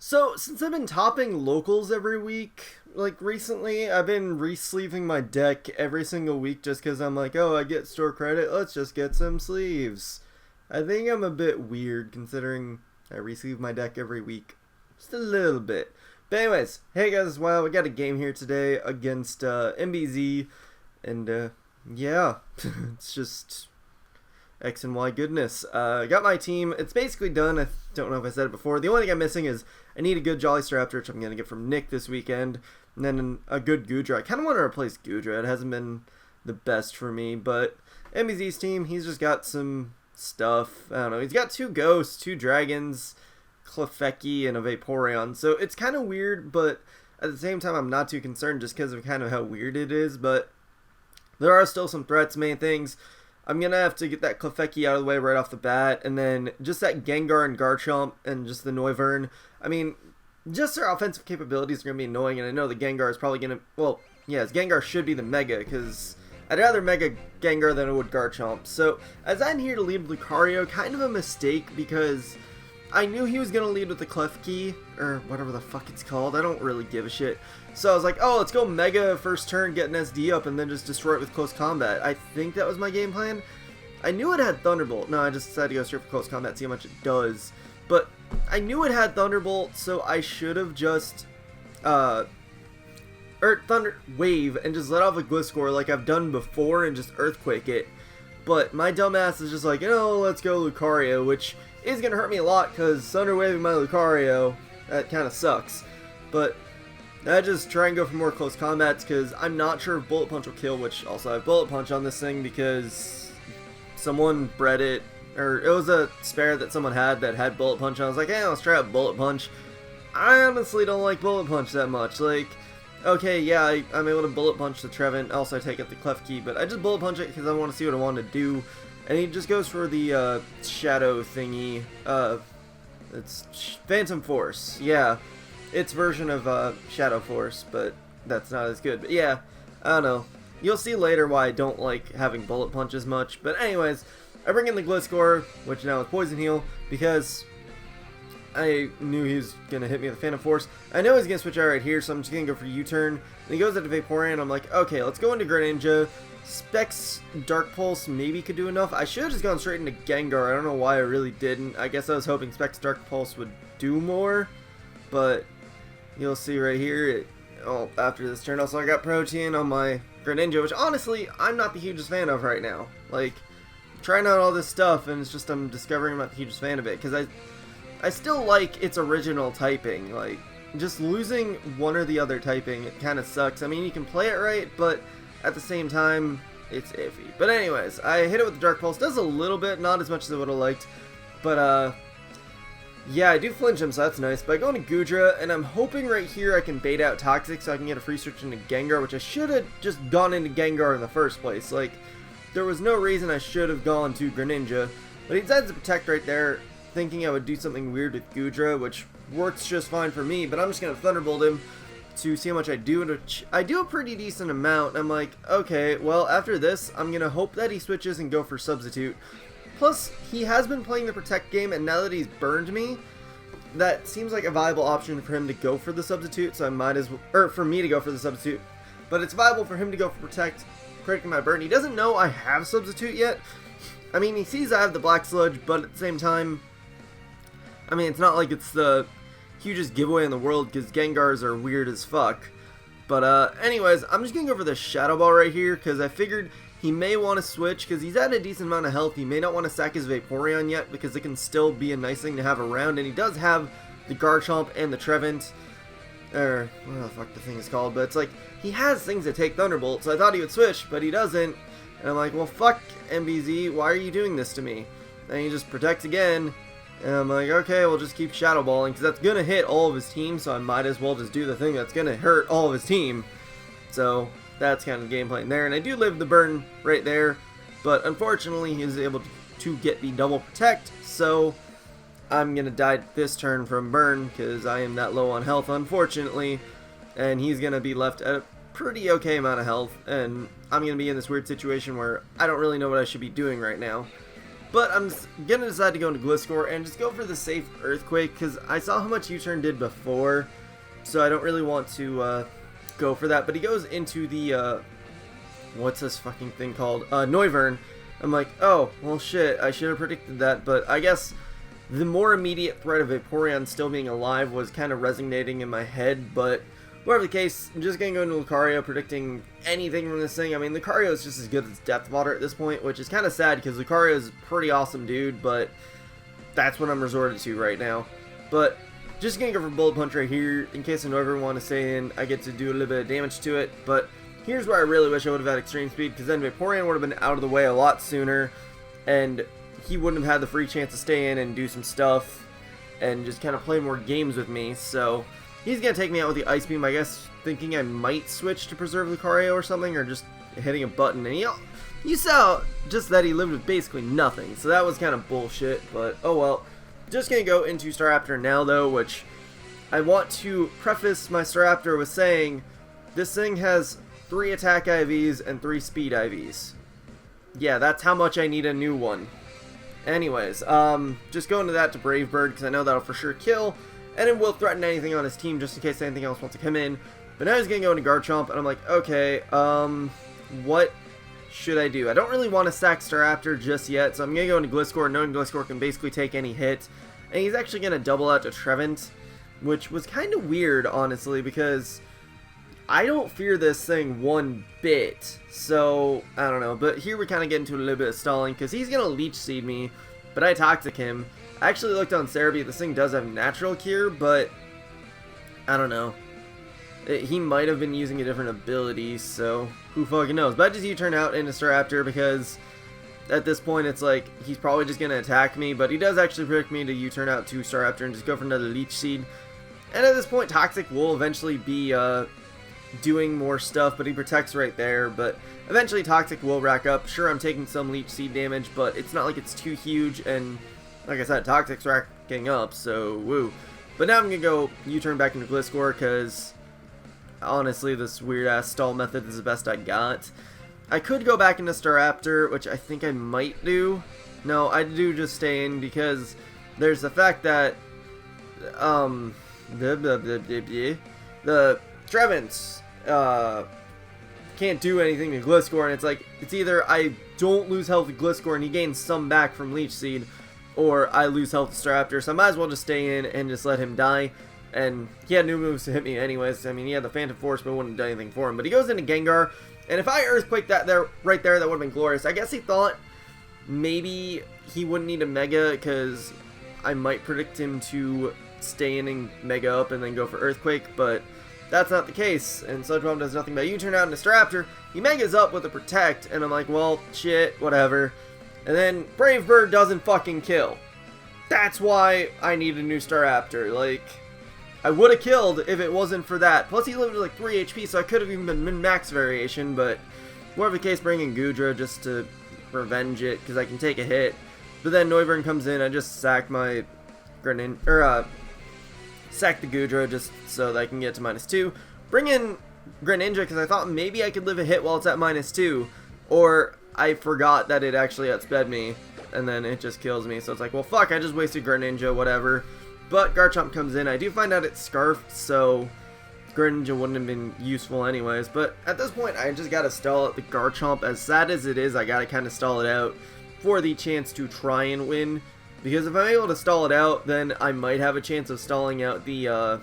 So, since I've been topping locals every week, like recently, I've been re-sleeving my deck every single week just because I'm like, oh, I get store credit, let's just get some sleeves. I think I'm a bit weird considering I re-sleeve my deck every week. Just a little bit. But anyways, hey guys, well, we got a game here today against NBZ, and yeah, it's just X and Y goodness. I got my team. It's basically done. I don't know if I said it before. The only thing I'm missing is I need a good Jolly Staraptor, which I'm going to get from Nick this weekend. And then a good Goodra. I kind of want to replace Goodra. It hasn't been the best for me. But MBZ's team, he's just got some stuff. I don't know. He's got 2 Ghosts, 2 Dragons, Clefairy, and a Vaporeon. So it's kind of weird, but at the same time, I'm not too concerned just because of kind of how weird it is. But there are still some threats, main things. I'm going to have to get that Clefairy out of the way right off the bat, and then just that Gengar and Garchomp and just the Noivern. I mean, just their offensive capabilities are going to be annoying, and I know the Gengar is probably going to, well, yes, Gengar should be the Mega, because I'd rather Mega Gengar than I would Garchomp. So, as I'm here to lead with Lucario, kind of a mistake, because I knew he was going to lead with the Clefairy, or whatever the fuck it's called. I don't really give a shit. So I was like, oh, let's go Mega first turn, get an SD up, and then just destroy it with Close Combat. I think that was my game plan. I knew it had Thunderbolt. No, I just decided to go straight for Close Combat, see how much it does. But I knew it had Thunderbolt, so I should have just, Thunder Wave and just let off a Gliscor like I've done before and just Earthquake it. But my dumbass is just like, let's go Lucario, which is going to hurt me a lot because Thunder Waving my Lucario, that kind of sucks. But I just try and go for more close combats because I'm not sure if Bullet Punch will kill, which also I have Bullet Punch on this thing because someone bred it, or it was a spare that someone had that had Bullet Punch. I was like, hey, let's try out Bullet Punch. I honestly don't like Bullet Punch that much. Like, okay, yeah, I'm able to Bullet Punch the Trevenant, also I take out the Clefairy, but I just Bullet Punch it because I want to see what I want to do. And he just goes for the Shadow thingy. It's Phantom Force, yeah. Its version of Shadow Force, but that's not as good. But yeah, I don't know. You'll see later why I don't like having Bullet Punch as much. But anyways, I bring in the Gliscor, which now is Poison Heal, because I knew he was going to hit me with a Phantom Force. I know he's going to switch out right here, so I'm just going to go for U-turn. And he goes into Vaporeon, I'm like, okay, let's go into Greninja. Specs Dark Pulse maybe could do enough. I should have just gone straight into Gengar. I don't know why I really didn't. I guess I was hoping Specs Dark Pulse would do more, but you'll see right here, after this turn. Also, I got Protein on my Greninja, which honestly, I'm not the hugest fan of right now. Like, trying out all this stuff, and it's just I'm discovering I'm not the hugest fan of it, because I still like its original typing. Like, just losing one or the other typing, it kind of sucks. I mean, you can play it right, but at the same time, it's iffy. But anyways, I hit it with the Dark Pulse. Does a little bit, not as much as I would have liked, but yeah, I do flinch him, so that's nice. But I go into Goodra, and I'm hoping right here I can bait out Toxic so I can get a free switch into Gengar, which I should have just gone into Gengar in the first place. Like, there was no reason I should have gone to Greninja. But he decides to Protect right there, thinking I would do something weird with Goodra, which works just fine for me. But I'm just going to Thunderbolt him to see how much I do. Which I do a pretty decent amount. I'm like, okay, well, after this, I'm going to hope that he switches and go for Substitute. Plus, he has been playing the Protect game, and now that he's burned me, that seems like a viable option for him to go for the Substitute, so I might as well, or for me to go for the Substitute. But it's viable for him to go for Protect, predicting my burn. He doesn't know I have Substitute yet. I mean, he sees I have the Black Sludge, but at the same time, I mean, it's not like it's the hugest giveaway in the world, because Gengars are weird as fuck. But anyways, I'm just going to go for the Shadow Ball right here, because I figured he may want to switch because he's at a decent amount of health. He may not want to sack his Vaporeon yet because it can still be a nice thing to have around. And he does have the Garchomp and the Trevenant. Or, what the fuck the thing is called. But it's like, he has things that take Thunderbolt. So I thought he would switch, but he doesn't. And I'm like, well, fuck, NBZ. Why are you doing this to me? And he just protects again. And I'm like, okay, we'll just keep Shadow Balling because that's going to hit all of his team. So I might as well just do the thing that's going to hurt all of his team. So that's kind of the game plan there, and I do live the burn right there, but unfortunately he was able to get the double Protect, so I'm going to die this turn from burn, because I am that low on health, unfortunately, and he's going to be left at a pretty okay amount of health, and I'm going to be in this weird situation where I don't really know what I should be doing right now. But I'm gonna decide to go into Gliscor and just go for the safe Earthquake, because I saw how much U-turn did before, so I don't really want to go for that. But he goes into the, what's this fucking thing called? Noivern. I'm like, oh, well shit, I should have predicted that, but I guess the more immediate threat of Vaporeon still being alive was kind of resonating in my head, but whatever the case, I'm just going to go into Lucario, predicting anything from this thing. I mean, Lucario is just as good as Depth Water at this point, which is kind of sad, because Lucario is a pretty awesome dude, but that's what I'm resorted to right now. But just going to go for Bullet Punch right here, in case I ever want to stay in, I get to do a little bit of damage to it, but here's where I really wish I would have had Extreme Speed, because then Vaporeon would have been out of the way a lot sooner, and he wouldn't have had the free chance to stay in and do some stuff, and just kind of play more games with me, so he's going to take me out with the Ice Beam, I guess, thinking I might switch to Preserve Lucario or something, or just hitting a button, and you saw just that he lived with basically nothing, so that was kind of bullshit, but oh well. Just going to go into Staraptor now, though, which I want to preface my Staraptor with saying, this thing has 3 attack IVs and 3 speed IVs. Yeah, that's how much I need a new one. Anyways, just go into that to Brave Bird, because I know that'll for sure kill, and it will threaten anything on his team, just in case anything else wants to come in. But now he's going to go into Garchomp, and I'm like, okay, what should I do? I don't really want to sack Staraptor just yet, so I'm going to go into Gliscor, knowing Gliscor can basically take any hit. And he's actually going to double out to Trevent, which was kind of weird, honestly, because I don't fear this thing one bit, so I don't know. But here we kind of get into a little bit of stalling, because he's going to Leech Seed me, but I Toxic him. I actually looked on Cerebi, this thing does have Natural Cure, but I don't know. He might have been using a different ability, so who fucking knows. But I just U-turn out into Staraptor, because at this point it's like, he's probably just going to attack me, but he does actually predict me to U-turn out to Staraptor and just go for another Leech Seed. And at this point, Toxic will eventually be doing more stuff, but he protects right there, but eventually Toxic will rack up. Sure, I'm taking some Leech Seed damage, but it's not like it's too huge, and like I said, Toxic's racking up, so woo. But now I'm going to go U-turn back into Gliscor, because honestly, this weird-ass stall method is the best I got. I could go back into Staraptor, which I think I might do. No, I do just stay in, because there's the fact that the Trevents can't do anything to Gliscor, and it's like, it's either I don't lose health to Gliscor and he gains some back from Leech Seed, or I lose health to Staraptor, so I might as well just stay in and just let him die. And he had new moves to hit me anyways. I mean, he had the Phantom Force, but it wouldn't have done anything for him. But he goes into Gengar, and if I Earthquake that there, right there, that would have been glorious. I guess he thought maybe he wouldn't need a Mega, because I might predict him to stay in and Mega up and then go for Earthquake, but that's not the case. And Sludge Bomb does nothing but U-turn out into Staraptor. He Megas up with a Protect, and I'm like, well, shit, whatever. And then Brave Bird doesn't fucking kill. That's why I need a new Staraptor. Like, I would have killed if it wasn't for that. Plus, he lived with like 3 HP, so I could have even been min-max variation, but whatever the case, bringing Goodra just to revenge it, because I can take a hit. But then Noivern comes in, I just sack my sack the Goodra just so that I can get to -2. Bring in Greninja, because I thought maybe I could live a hit while it's at -2, or I forgot that it actually outsped me, and then it just kills me. So it's like, well, fuck, I just wasted Greninja, whatever. But Garchomp comes in. I do find out it's Scarfed, so Greninja wouldn't have been useful anyways. But at this point, I just gotta stall out the Garchomp. As sad as it is, I gotta kind of stall it out for the chance to try and win. Because if I'm able to stall it out, then I might have a chance of stalling out the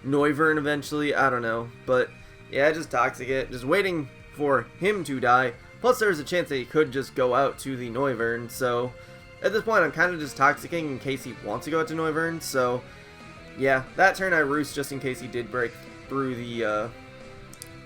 Noivern eventually. I don't know. But yeah, just Toxic it. Just waiting for him to die. Plus, there's a chance that he could just go out to the Noivern. So at this point, I'm kind of just Toxicking in case he wants to go out to Noivern. So yeah, that turn I Roost just in case he did break through the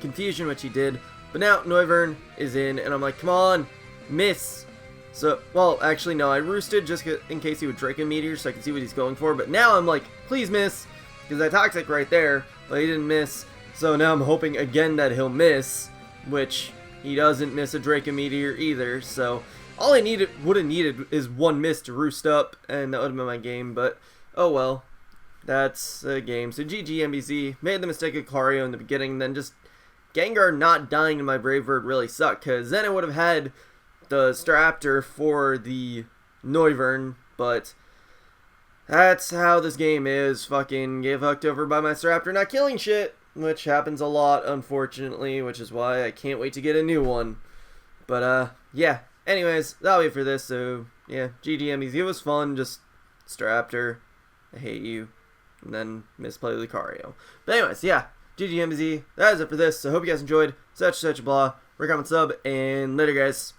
Confusion, which he did. But now Noivern is in, and I'm like, come on, miss. So, well, actually, no, I Roosted just in case he would Draco Meteor so I could see what he's going for. But now I'm like, please miss, because I Toxic right there, but he didn't miss. So now I'm hoping again that he'll miss, which he doesn't miss a Draco Meteor either. So all I would have needed is one miss to Roost up, and that would have been my game. But oh well, that's a game. So GG NBZ, made the mistake of Lucario in the beginning, then just Gengar not dying to my Brave Bird really sucked, because then I would have had the Staraptor for the Noivern, but that's how this game is. Fucking get fucked over by my Staraptor not killing shit, which happens a lot, unfortunately, which is why I can't wait to get a new one. But, yeah. Anyways, that'll be it for this, so, yeah, GGMEZ, it was fun, just Staraptor, I hate you, and then misplay Lucario. But anyways, yeah, GGMEZ, that is it for this, so hope you guys enjoyed, such blah, comment, sub, and later, guys.